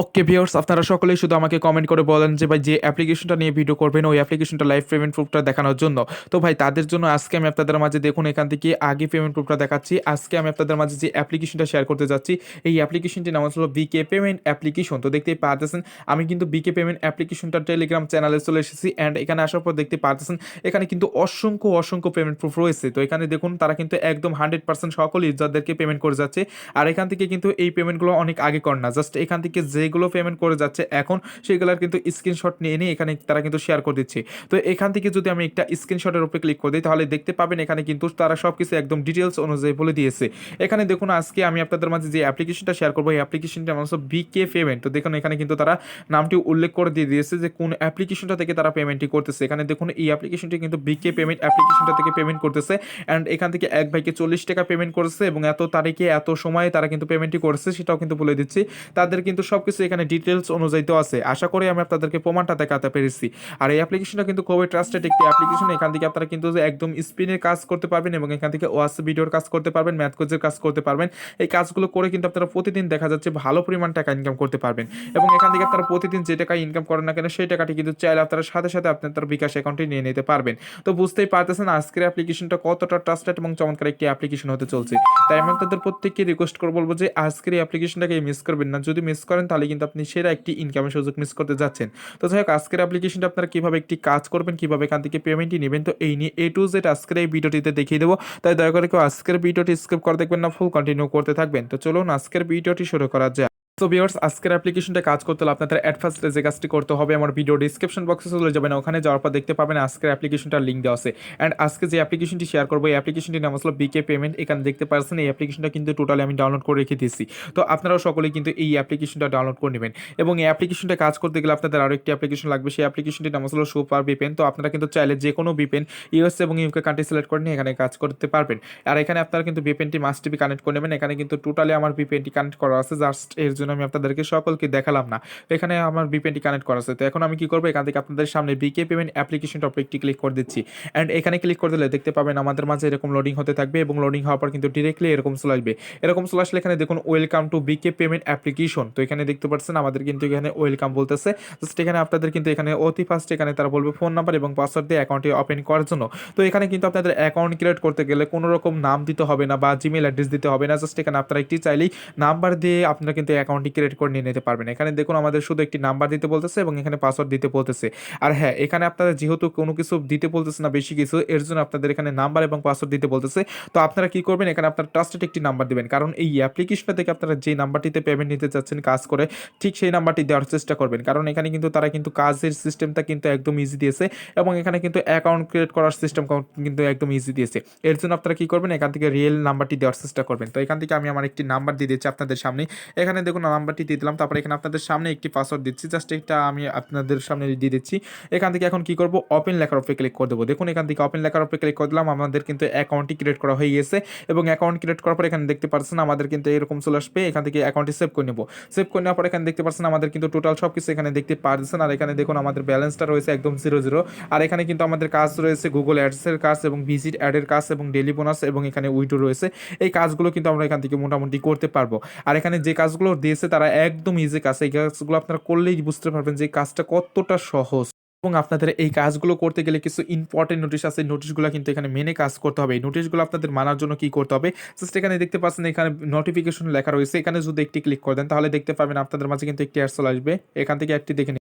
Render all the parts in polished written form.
Okay viewers, আপনারা সকলেই শুধু আমাকে কমেন্ট করে বলেন যে ভাই যে অ্যাপ্লিকেশনটা নিয়ে ভিডিও করবেন ওই অ্যাপ্লিকেশনটা লাইভ পেমেন্ট প্রুফটা দেখানোর জন্য। তো ভাই তাদের জন্য আজকে আমি আপনাদের মাঝে দেখুন এখান থেকে আগে পেমেন্ট প্রুফটা দেখাচ্ছি। আজকে আমি আপনাদের মাঝে যে অ্যাপ্লিকেশনটা শেয়ার করতে যাচ্ছি এই অ্যাপ্লিকেশনটির নাম হলো বিকে পেমেন্ট অ্যাপ্লিকেশন। তো দেখতেই পারতেছেন আমি কিন্তু বিকে পেমেন্ট অ্যাপ্লিকেশনটা টেলিগ্রাম চ্যানেলে চলে এসেছি অ্যান্ড এখানে আসার পর দেখতে পারতেছেন এখানে কিন্তু অসংখ্য পেমেন্ট প্রুফ রয়েছে। তো এখানে দেখুন তারা কিন্তু একদম 100% সকল ইউজারদেরকে পেমেন্ট করে যাচ্ছে। আর এখান থেকে কিন্তু এই পেমেন্টগুলো অনেক আগে কর না, জাস্ট এখান থেকে যেগুলো পেমেন্ট করে যাচ্ছে এখন সেগুলোর কিন্তু স্ক্রিনশট নিয়ে এখানে তারা কিন্তু শেয়ার করে দিচ্ছে। তো এখান থেকে যদি আমি একটা স্ক্রিনশটের উপরে ক্লিক করে দিই তাহলে দেখতে পাবেন এখানে কিন্তু তারা সব কিছু একদম ডিটেলস অনুযায়ী বলে দিয়েছে। এখানে দেখুন আজকে আমি আপনাদের মাঝে যে অ্যাপ্লিকেশনটা শেয়ার করবো এই অ্যাপ্লিকেশনটা নাম হচ্ছে বিকে পেমেন্ট। তো দেখুন এখানে কিন্তু তারা নামটি উল্লেখ করে দিয়ে দিয়েছে যে কোন অ্যাপ্লিকেশনটা থেকে তারা পেমেন্টটি করতেছে। এখানে দেখুন এই অ্যাপ্লিকেশনটি কিন্তু বিকে পেমেন্ট অ্যাপ্লিকেশনটা থেকে পেমেন্ট করতেছে অ্যান্ড এখান থেকে এক ভাইকে 40 টাকা পেমেন্ট করেছে এবং এত তারিখে এত সময়ে তারা কিন্তু পেমেন্টটি করেছে সেটাও কিন্তু বলে দিচ্ছি। তাদের কিন্তু সবকিছু এখানে ডিটেলস অনুযায়ী তো আছে। আশা করি আমি আপনাদেরকে প্রমাণটা দেখাতে পেরেছি। আর এই অ্যাপ্লিকেশনটা কিন্তু খুবই ট্রাস্টেড একটি অ্যাপ্লিকেশন। এখান থেকে আপনারা কিন্তু যে একদম স্পিনের কাজ করতে পারবেন এবং এখান থেকে ওয়াচ ভিডিওর কাজ করতে পারবেন, ম্যাথ কোজের কাজ করতে পারবেন। এই কাজগুলো করে কিন্তু আপনারা প্রতিদিন দেখা যাচ্ছে ভালো পরিমাণ টাকা ইনকাম করতে পারবেন এবং এখান থেকে আপনারা প্রতিদিন যে টাকা ইনকাম করেন না কেন সেই টাকাটি কিন্তু চাইলে আপনারা সাথে আপনার বিকাশ অ্যাকাউন্টে নিয়ে নিতে পারবেন। তো বুঝতেই পারতেছেন আজকের অ্যাপ্লিকেশনটা কতটা ট্রাস্টেড এবং চমৎকার একটি অ্যাপ্লিকেশন হতে চলছে। তাই আমি আপনাদের প্রত্যেককে রিকোয়েস্ট করে বলবো যে আজকের এই অ্যাপ্লিকেশনটাকে মিস করবেন না। যদি মিস করেন তাহলে কিন্তু আপনি সেরা একটি ইনকামের সুযোগ মিস করতে যাচ্ছেন। তো যাই হোক আজকের অ্যাপ্লিকেশনটা আপনারা কিভাবে একটি কাজ করবেন, কিভাবে এখান থেকে পেমেন্টটি নেবেন, তো এই নিয়ে A to Z আজকের এই ভিডিওটিতে দেখিয়ে দেবো। তাই দয়া করে কেউ আজকের ভিডিওটি স্কিপ করে দেখবেন না, ফুল কন্টিনিউ করতে থাকবেন। তো চলুন আজকের ভিডিওটি শুরু করা যাক। তো ভিউয়ার্স আজকের অ্যাপ্লিকেশনটা কাজ করতে হলে আপনাদের অ্যাট ফার্স্ট যে কাজটি করতে হবে আমার ভিডিও ডিসক্রিপশন বক্সে চলে যাবেন, ওখানে যাওয়ার পর দেখতে পাবেন আজকের অ্যাপ্লিকেশনটার লিঙ্ক দেওয়া আছে। অ্যান্ড আজকে যে অ্যাপ্লিকেশনটি শেয়ার করবো এই অ্যাপ্লিকেশনটির নাম হলো বিকে পেমেন্ট। এখানে দেখতে পাচ্ছেন এই অ্যাপ্লিকেশনটা কিন্তু টোটালি আমি ডাউনলোড করে রেখে দিয়েছি। তো আপনারাও সকলেই কিন্তু এই অ্যাপ্লিকেশনটা ডাউনলোড করে নেবেন এবং এই অ্যাপ্লিকেশনটা কাজ করতে গেলে আপনাদের আরও একটি অ্যাপ্লিকেশন লাগবে। সেই অ্যাপ্লিকেশনটির নাম হলো সুপার ভিপেন। তো আপনারা কিন্তু চাইলে যে কোনো ভিপেন ইউএস এবং ইউকে কান্ট্রি সিলেক্ট করে নিয়ে এখানে কাজ করতে পারবেন। আর এখানে আপনারা কিন্তু ভিপেনটি মাস্ট বি কানেক্ট করে নেবেন। এখানে কিন্তু টোটালি আমার ভিপেনটি কানেক্ট করা আছে, জাস্ট এর জন্য আমি আপনাদেরকে সকলকে দেখালাম না। এখানে আমার ভিপেনটি কানেক্ট করা আছে। তো এখন আমি কি করবো, এখান থেকে আপনাদের সামনে বিকে পেমেন্ট অ্যাপ্লিকেশনটা উপরে একটি ক্লিক করে দিচ্ছি অ্যান্ড এখানে ক্লিক করে দিলে দেখতে পাবেন আমাদের মাঝে এরকম লোডিং হতে থাকবে এবং লোডিং হওয়ার পর কিন্তু ডিরেক্টলি এরকম চলে আসবে। এরকম চলে আসলে এখানে দেখুন welcome to BK payment application. তো এখানে দেখতে পাচ্ছেন আমাদের কিন্তু এখানে ওয়েলকাম বলতেছে। জাস্ট এখানে আপনাদের কিন্তু এখানে অতি ফার্স্ট এখানে তারা বলবে ফোন নাম্বার এবং পাসওয়ার্ড দিয়ে অ্যাকাউন্টটি ওপেন করার জন্য। তো এখানে কিন্তু আপনাদের অ্যাকাউন্ট ক্রিয়েট করতে গেলে কোনো রকম নাম দিতে হবে না বা জিমেল অ্যাড্রেস দিতে হবে না। জাস্ট এখানে আপনারা একটি চাইলেই নাম্বার দিয়ে আপনারা কিন্তু অ্যাকাউন্টটি ক্রিয়েট করে নিয়ে নিতে পারবেন। এখানে দেখুন আমাদের শুধু একটি নাম্বার দিতে বলতেছে এবং এখানে পাসওয়ার্ড দিতে বলতেছে। আর হ্যাঁ, এখানে আপনারা যেহেতু কোনো কিছু দিতে বলতেছে না বেশি কিছু, এর জন্য আপনাদের এখানে নাম্বার এবং পাসওয়ার্ড দিতে বলতেছে। তো আপনারা কি করবেন, এখানে আপনারা ট্রাস্টেড একটি নাম্বার দিবেন, কারণ এই অ্যাপ্লিকেশনটা থেকে আপনারা যে নাম্বারটিতে পেমেন্ট নিতে চাচ্ছেন কাজ করে ঠিক সেই নাম্বারটি দেওয়ার চেষ্টা করবেন, কারণ এখানে কিন্তু তারা কিন্তু কাজের সিস্টেমটা কিন্তু একদম ইজি দিয়েছে এবং এখানে কিন্তু অ্যাকাউন্ট ক্রিয়েট করার সিস্টেম কিন্তু একদম ইজি দিয়েছে। এর জন্য আপনারা কি করবেন, এখান থেকে রিয়েল নাম্বারটি দেওয়ার চেষ্টা করবেন। তো এখান থেকে আমি আমার একটি নাম্বার দিয়ে দিচ্ছি আপনাদের সামনে। এখানে দেখুন নাম্বারটি দিয়ে দিলাম, তারপরে এখানে আপনাদের সামনে একটি পাসওয়ার্ড দিচ্ছি, জাস্ট এটা আমি আপনাদের সামনে দিয়ে দিচ্ছি। এখান থেকে এখন কি করব, ওপেন লেখার উপরে ক্লিক করে দেবো। দেখুন এখান থেকে ওপেন লেখার উপরে ক্লিক করে দিলাম, আমাদের কিন্তু অ্যাকাউন্টটি ক্রিয়েট করা হয়ে গেছে এবং অ্যাকাউন্ট ক্রিয়েট করার পর এখানে দেখতে পাচ্ছেন আমাদের কিন্তু এরকম চলে আসবে। এখান থেকে অ্যাকাউন্টটি সেভ করে নেব। সেভ করে নেওয়ার পর এখানে দেখতে পাচ্ছেন আমাদের কিন্তু টোটাল সব কিছু এখানে দেখতে পাচ্ছেন। আর এখানে দেখুন আমাদের ব্যালেন্সটা রয়েছে একদম 0 আর এখানে কিন্তু আমাদের কাজ রয়েছে গুগল অ্যাডসের কাজ এবং ভিজিট অ্যাডের কাজ এবং ডেলি বোনাস এবং এখানে উইডো রয়েছে। এই কাজগুলো কিন্তু আমরা এখান থেকে মোটামুটি করতে পারবো। আর এখানে যে কাজগুলো দিয়েছে তারা একদম ইজি কাজ, এই কাজগুলো আপনারা করলেই বুঝতে পারবেন যে কাজটা কতটা সহজ। এবং আপনাদের এই কাজগুলো করতে গেলে কিছু ইম্পর্টেন্ট নোটিশ আছে, নোটিশগুলো কিন্তু এখানে মেনে কাজ করতে হবে। এই নোটিশগুলো আপনাদের মানার জন্য কি করতে হবে, জাস্ট এখানে দেখতে পাচ্ছেন এখানে নোটিফিকেশন লেখা রয়েছে, এখানে যদি একটি ক্লিক করে দেন তাহলে দেখতে পাবেন আপনাদের মাঝে কিন্তু একটি অ্যাড চলে আসবে। এখান থেকে একটি দেখে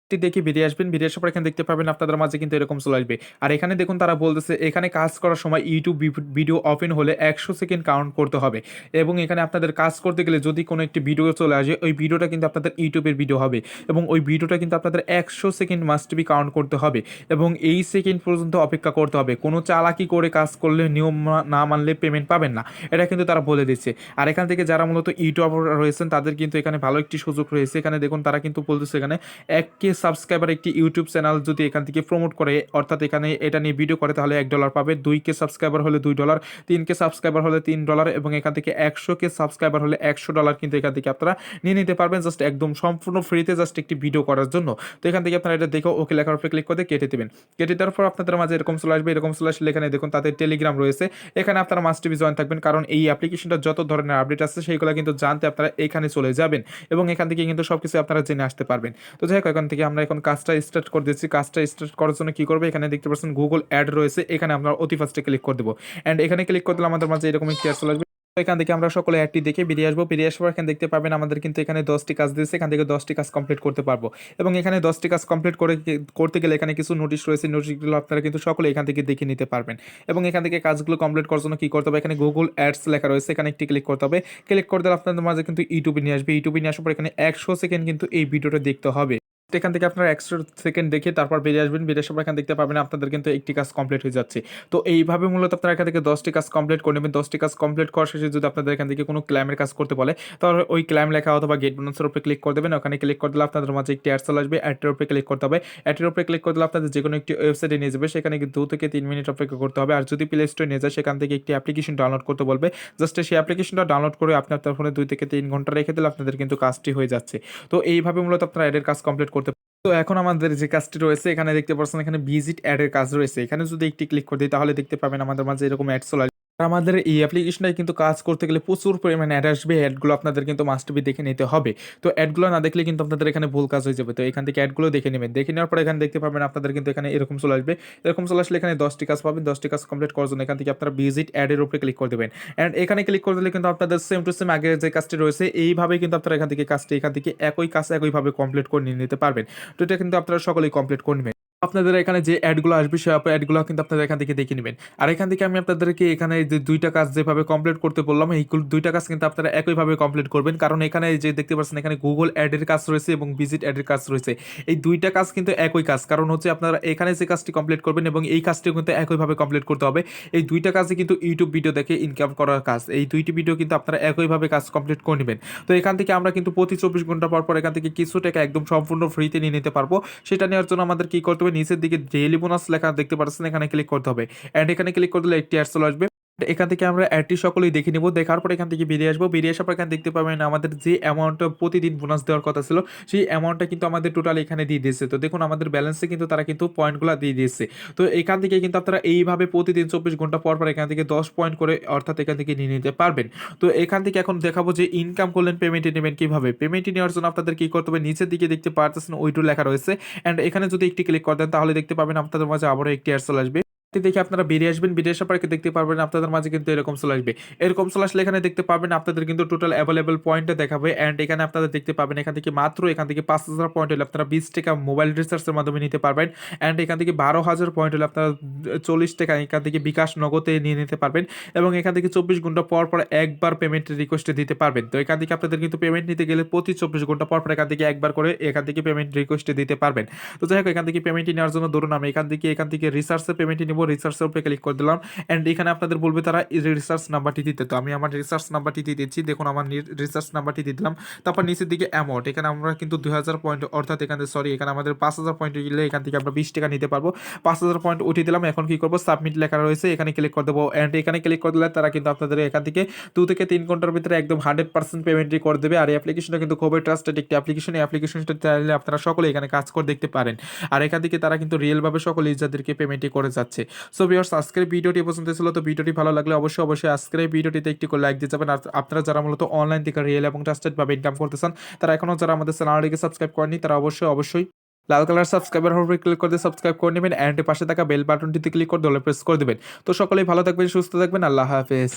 দেখে বেরিয়ে আসবেন, বেরিয়ে আসার পর এখানে দেখতে পাবেন আপনাদের মাঝে কিন্তু এরকম চলে আসবে। আর এখানে দেখুন তারা বলতেছে এখানে কাজ করার সময় ইউটিউব ভিডিও ওপেন হলে 100 সেকেন্ড কাউন্ট করতে হবে এবং এখানে আপনাদের কাজ করতে গেলে যদি কোনো একটি ভিডিও চলে আসে ওই ভিডিওটা কিন্তু আপনাদের ইউটিউবের ভিডিও হবে এবং ওই ভিডিওটা কিন্তু আপনাদের 100 সেকেন্ড মাস্ট বি কাউন্ট করতে হবে এবং এই সেকেন্ড পর্যন্ত অপেক্ষা করতে হবে। কোনো চালাকি করে কাজ করলে নিয়ম না মানলে পেমেন্ট পাবেন না, এটা কিন্তু তারা বলে দিচ্ছে। আর এখান থেকে যারা মূলত ইউটিউবার রয়েছেন তাদের কিন্তু এখানে ভালো একটি সুযোগ রয়েছে। এখানে দেখুন তারা কিন্তু বলতেছে এখানে 1K সাবস্ক্রাইবার একটি ইউটিউব চ্যানেল যদি এখান থেকে প্রমোট করে, অর্থাৎ এখানে এটা নিয়ে ভিডিও করে, তাহলে $1 পাবে। 2K সাবস্ক্রাইবার হলে $2, 3K সাবস্ক্রাইবার হলে $3 এবং এখান থেকে 100K সাবস্ক্রাইবার হলে $100 কিন্তু এখান থেকে আপনারা নিয়ে নিতে পারবেন, জাস্ট একদম সম্পূর্ণ ফ্রিতে, জাস্ট একটি ভিডিও করার জন্য। তো এখান থেকে আপনারা এটা দেখো ওকে লেখার উপরে ক্লিক করে কেটে দেবেন। কেটে দেওয়ার পর আপনাদের মাঝে এরকম চলে আসবে। এরকম চলে আসলে এখানে দেখুন তাদের টেলিগ্রাম রয়েছে, এখানে আপনারা মাস্ট বি জয়েন থাকবেন, কারণ এই অ্যাপ্লিকেশনটা যত ধরনের আপডেট আছে সেইগুলো কিন্তু জানতে আপনারা এখানে চলে যাবেন এবং এখান থেকে কিন্তু সবকিছু আপনারা জেনে আসতে পারবেন। তো যাই হোক, এখান থেকে আমরা এখন কাজটা স্টার্ট করে দিচ্ছি। কাজটা স্টার্ট করার জন্য কি করবে, এখানে দেখতে পাচ্ছেন গুগল অ্যাড রয়েছে, এখানে আমরা অতি ফার্স্টে ক্লিক করে দেবো। অ্যান্ড এখানে ক্লিক করে দিলে আমাদের মাঝে এরকম একটি অ্যাড চলে আসবে। এখান থেকে আমরা সকলে অ্যাডটি দেখে বেরিয়ে আসবো। বেরিয়ে আসার পর এখানে দেখতে পাবেন আমাদের কিন্তু এখানে 10টি কাজ দিয়েছে, এখান থেকে 10টি কাজ কমপ্লিট করতে পারবো এবং এখানে 10টি কাজ কমপ্লিট করতে গেলে এখানে কিছু নোটিশ রয়েছে, নোটিশগুলো আপনারা কিন্তু সকলে এখান থেকে দেখে নিতে পারবেন এবং এখান থেকে কাজগুলো কমপ্লিট করার জন্য কি করতে হবে, এখানে গুগল অ্যাডস লেখা রয়েছে, এখানে একটি ক্লিক করতে হবে। ক্লিক করে দিলে আপনাদের মাঝে কিন্তু ইউটিউবে নিয়ে আসবে। ইউটিউবে নিয়ে আসার পর এখানে 100 সেকেন্ড কিন্তু এই ভিডিওটা দেখতে হবে। এখান থেকে আপনারা 100 সেকেন্ড দেখে তারপর বেরিয়ে আসবেন। বেরিয়ে আসার পর এখানে দেখতে পাবেন আপনাদের কিন্তু একটি কাজ কমপ্লিট হয়ে যাচ্ছে। তো এইভাবে মূলত আপনারা এখান থেকে 10টি কাজ কমপ্লিট করে নেবেন। 10টি কাজ কমপ্লিট করার শেষে যদি আপনাদের এখান থেকে কোনো ক্লাইমের কাজ করতে বলে, তাহলে ওই ক্লাইম লেখা অথবা গেট বোনাসের উপরে ক্লিক করে দেবেন। ওখানে ক্লিক করে দিলে আপনাদের মাঝে একটি অ্যাড চলে আসবে। অ্যাডের উপরে ক্লিক করতে হবে। অ্যাডের উপরে ক্লিক করে দিলে আপনাদের যে কোনো একটি ওয়েবসাইটে নিয়ে যাবে, সেখানে 2 থেকে 3 মিনিট অপেক্ষা করতে হবে। আর যদি প্লে স্টোরে নিয়ে যায়, সেখান থেকে একটি অ্যাপ্লিকেশন ডাউনলোড করতে বলবে। জাস্ট সেই অ্যাপ্লিকেশনটা ডাউনলোড করে আপনি আপনার ফোনে 2 থেকে 3 ঘন্টা রেখে দিলে আপনাদের কিন্তু কাজটি হয়ে যাচ্ছে। তো এইভাবে মূলত আপনারা অ্যাডের কাজ কমপ্লিট করতে। তো এখন আমাদের যে কাজটি রয়েছে, এখানে দেখতে পাচ্ছেন এখানে ভিজিট অ্যাডের কাজ রয়েছে, এখানে যদি একটি ক্লিক করে দিই তাহলে দেখতে পাবেন আমাদের মাঝে এরকম অ্যাড চলে আসবে। আর আমাদের এই অ্যাপ্লিকেশনটাই কিন্তু কাজ করতে গেলে প্রচুর পরিমাণে অ্যাড আসবে। অ্যাডগুলো আপনাদের কিন্তু মাস্ট বি দেখে নিতে হবে। তো অ্যাডগুলো না দেখলে কিন্তু আপনাদের এখানে ভুল কাজ হয়ে যাবে। তো এখান থেকে অ্যাডগুলো দেখে নেবেন। দেখে নেওয়ার পর এখানে দেখতে পাবেন আপনাদের কিন্তু এখানে এরকম চলে আসবে। এরকম চলে আসলে এখানে 10টি কাজ পাবেন। 10টি কাজ কমপ্লিট করার জন্য এখান থেকে আপনারা ভিজিট অ্যাডের উপরে ক্লিক করে দেবেন। অ্যান্ড এখানে ক্লিক করে দিলে কিন্তু আপনাদের সেম টু সেম আগের যে কাজটি রয়েছে এইভাবে কিন্তু আপনারা এখান থেকে কাজটি এখান থেকে একই কাজ একইভাবে কমপ্লিট করে নিয়ে নিতে পারবেন। তো এটা কিন্তু আপনারা সকলেই কমপ্লিট করে নেবেন। আপনাদের এখানে যে অ্যাডগুলো আসবে সেই অ্যাডগুলো কিন্তু আপনারা এখান থেকে দেখে নেবেন। আর এখান থেকে আমি আপনাদেরকে এখানে যে 2টা কাজ যেভাবে কমপ্লিট করতে বললাম, এই 2টা কাজ কিন্তু আপনারা একইভাবে কমপ্লিট করবেন, কারণ এখানে যে দেখতে পাচ্ছেন এখানে গুগল অ্যাডের কাজ রয়েছে এবং ভিজিট অ্যাডের কাজ রয়েছে। এই 2টা কাজ কিন্তু একই কাজ, কারণ হচ্ছে আপনারা এখানে যে কাজটি কমপ্লিট করবেন এবং এই কাজটিও কিন্তু একইভাবে কমপ্লিট করতে হবে। এই 2টা কাজই কিন্তু ইউটিউব ভিডিও দেখে ইনকাম করার কাজ। এই 2টি ভিডিও কিন্তু আপনারা একইভাবে কাজ কমপ্লিট করে নেবেন। তো এখান থেকে আমরা কিন্তু প্রতি 24 ঘন্টা পর পর এখান থেকে কিছু টাকা একদম সম্পূর্ণ ফ্রিতে নিয়ে নিতে পারবো। সেটা নেওয়ার জন্য আমাদের কি করতে হবে, নিচের দিকে ডেইলি বোনাস লেখা দেখতে পাচ্ছেন, এখানে ক্লিক করতে হবে। এন্ড এখানে ক্লিক করে দিলে একটি অ্যাড চলে আসবে। এখান থেকে আমরা অ্যাডটি সকলেই দেখে নিব। দেখার পর এখান থেকে বেরিয়ে আসবো। বেরিয়ে আসার পর এখানে দেখতে পাবেন আমাদের যে অ্যামাউন্টটা প্রতিদিন বোনাস দেওয়ার কথা ছিল, সেই অ্যামাউন্টটা কিন্তু আমাদের টোটাল এখানে দিয়ে দিয়েছে। তো দেখুন আমাদের ব্যালেন্সে কিন্তু তারা কিন্তু পয়েন্টগুলো দিয়ে দিয়েছে। তো এখান থেকে কিন্তু আপনারা এইভাবে প্রতিদিন 24 ঘন্টা পর পর এখান থেকে 10 পয়েন্ট করে অর্থাৎ এখান থেকে নিয়ে নিতে পারবেন। তো এখান থেকে এখন দেখাবো যে ইনকাম করলেন পেমেন্টে নেবেন কিভাবে। পেমেন্টে নেওয়ার জন্য আপনাদের কি করতে হবে, নিচের দিকে দেখতে পারতেছেন ওইটু লেখা রয়েছে। অ্যান্ড এখানে যদি একটি ক্লিক করে দেন তাহলে দেখতে পাবেন আপনাদের মাঝে আবারও একটি অ্যাড চলে আসবে। দেখে আপনারা বেরিয়ে আসবেন। বেরিয়ে আসার পরে দেখতে পারবেন আপনাদের মাঝে কিন্তু এরকম চলে আসবে। এরকম চলে আসলে এখানে দেখতে পাবেন আপনাদের কিন্তু টোটাল অ্যাভেলেবল পয়েন্টটা দেখাবে। অ্যান্ড এখানে আপনারা দেখতে পাবেন এখান থেকে মাত্র এখান থেকে 5000 পয়েন্ট হলে আপনারা 20 টাকা মোবাইল রিচার্জের মাধ্যমে নিতে পারবেন। অ্যান্ড এখান থেকে 12,000 পয়েন্ট হলে আপনারা 40 টাকা এখান থেকে বিকাশ নগদে নিয়ে নিতে পারবেন এবং এখান থেকে 24 ঘন্টা পর পর একবার পেমেন্টের রিকোয়েস্টে দিতে পারবেন। তো এখান থেকে আপনাদের কিন্তু পেমেন্ট নিতে গেলে প্রতি 24 ঘন্টা পর পর এখান থেকে একবার করে এখান থেকে পেমেন্ট রিকোয়েস্টে দিতে পারবেন। তো যাই হোক, এখান থেকে পেমেন্টটি নেওয়ার জন্য ধরুন আমি এখান থেকে রিসার্চে পেমেন্টটি নেব। রিসার্চের উপরে ক্লিক করে দিলাম। অ্যান্ড এখানে আপনাদের বলবে তারা রিসার্চ নাম্বারটি দিতে। তো আমি আমার রিসার্চ নাম্বারটি দিয়ে দিচ্ছি। দেখুন আমার রিসার্চ নাম্বারটি দিয়ে দিলাম। তারপর নিচের দিকে অ্যামাউন্ট, এখানে আমরা কিন্তু 2000 পয়েন্ট অর্থাৎ এখানে এখানে আমাদের 5000 পয়েন্ট গেলে এখান থেকে আমরা 20 টাকা নিতে পারবো। 5000 পয়েন্ট উঠিয়ে দিলাম। এখন কি করবো, সাবমিট লেখা রয়েছে, এখানে ক্লিক করে দেবো। অ্যান্ড এখানে ক্লিক করে দিলে তারা কিন্তু আপনাদের এখান থেকে 2 থেকে 3 ঘন্টার ভিতরে একদম 100% পেমেন্টই করে দেবে। আর এই অ্যাপ্লিকেশনটা কিন্তু খুবই ট্রাস্টেড একটি অ্যাপ্লিকেশন। এই অ্যাপ্লিকেশনটা চাইলে আপনারা সকলে এখানে কাজ করে দেখতে পারেন। আর এখান থেকে তারা কিন্তু রিয়েলভাবে সকল ইউজারদেরকে পেমেন্টই করে যাচ্ছে। সো ভিউয়ার্স, আজকের ভিডিওটি পছন্দ ছিল, তো ভিডিওটি ভালো লাগলে অবশ্যই আজকের এই ভিডিওটিতে একটি করে লাইক দিয়ে যাবেন। আর আপনারা যারা মূলত অনলাইন থেকে রিয়েল এবং ট্রাস্টেড ভাবে ইনকাম করতে চান, তারা এখনও যারা আমাদের চ্যানেলটিকে সাবস্ক্রাইব করেনি, তারা অবশ্যই লাল কালার সাবস্ক্রাইবার হবে ক্লিক করে সাবস্ক্রাইব করে নেবেন। অ্যান্ড পাশে থাকা বেল বাটনটিতে ক্লিক করে দলে প্রেস করে দেবেন। তো সকলেই ভালো থাকবেন, সুস্থ থাকবেন। আল্লাহ হাফেজ।